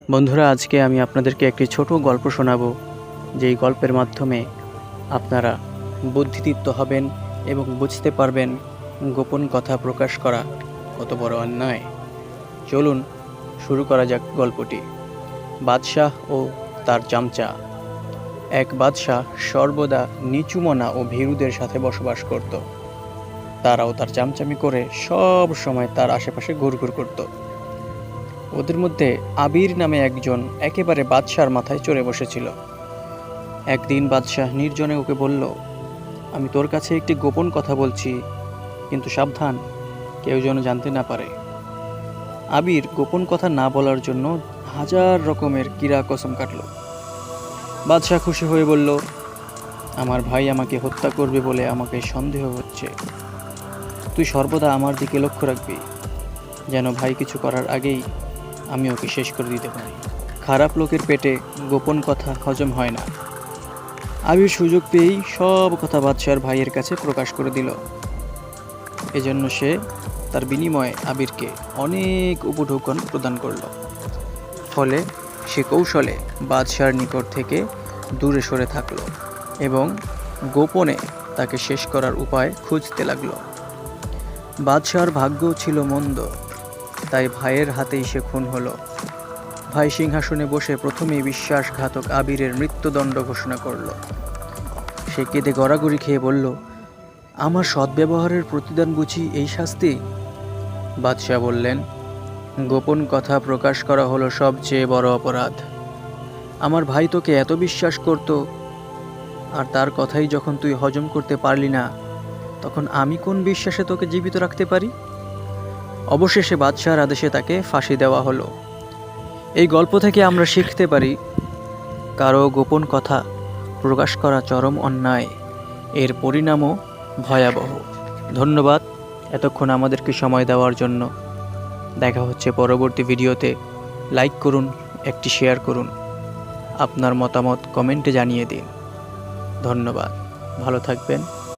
বন্ধুরা, আজকে আমি আপনাদেরকে একটি ছোট গল্প শোনাবো, যেই গল্পের মাধ্যমে আপনারা বুদ্ধিদীপ্ত হবেন এবং বুঝতে পারবেন গোপন কথা প্রকাশ করা কত বড় অন্যায়। চলুন শুরু করা যাক গল্পটি। বাদশাহ ও তার চামচা। এক বাদশাহ সর্বদা নিচুমনা ও ভীরুদের সাথে বসবাস করত। তারাও তার চামচামি করে সব সময় তার আশেপাশে ঘুরঘুর করত। ওদের মধ্যে আবির নামে একজন একেবারে বাদশার মাথায় চড়ে বসেছিল। একদিন বাদশাহ নির্জনে ওকে বলল, আমি তোর কাছে একটি গোপন কথা বলছি, কিন্তু সাবধান, কেউ যেন জানতে না পারে। আবির গোপন কথা না বলার জন্য হাজার রকমের কিরা কসম কাটল। বাদশাহ খুশি হয়ে বলল, আমার ভাই আমাকে হত্যা করবে বলে আমাকে সন্দেহ হচ্ছে। তুই সর্বদা আমার দিকে লক্ষ্য রাখবি, যেন ভাই কিছু করার আগেই আমি ওকে শেষ করে দিতে পারি। খারাপ লোকের পেটে গোপন কথা হজম হয় না। আবির সুযোগ পেয়েই সব কথা বাদশার ভাইয়ের কাছে প্রকাশ করে দিল। এজন্য সে তার বিনিময়ে আবিরকে অনেক উপঢৌকন প্রদান করল। ফলে সে কৌশলে বাদশার নিকট থেকে দূরে সরে থাকলো এবং গোপনে তাকে শেষ করার উপায় খুঁজতে লাগলো। বাদশার ভাগ্য ছিল মন্দ, তাই ভাইয়ের হাতেই সে খুন হলো। ভাই সিংহাসনে বসে প্রথমেই বিশ্বাসঘাতক আবিরের মৃত্যুদণ্ড ঘোষণা করল। সে কেঁদে গড়াগড়ি খেয়ে বলল, আমার সদ্ব্যবহারের প্রতিদান বুঝি এই শাস্তি? বাদশাহ বললেন, গোপন কথা প্রকাশ করা হলো সবচেয়ে বড় অপরাধ। আমার ভাই তোকে এত বিশ্বাস করত, আর তার কথাই যখন তুই হজম করতে পারলি না, তখন আমি কোন বিশ্বাসে তোকে জীবিত রাখতে পারি? অবশেষে বাদশাহর আদেশে তাকে ফাঁসি দেওয়া হলো। এই গল্প থেকে আমরা শিখতে পারি, কারো গোপন কথা প্রকাশ করা চরম অন্যায়, এর পরিণামও ভয়াবহ। ধন্যবাদ এতক্ষণ আমাদেরকে সময় দেওয়ার জন্য। দেখা হচ্ছে পরবর্তী ভিডিওতে। লাইক করুন, একটি শেয়ার করুন, আপনার মতামত কমেন্টে জানিয়ে দিন। ধন্যবাদ, ভালো থাকবেন।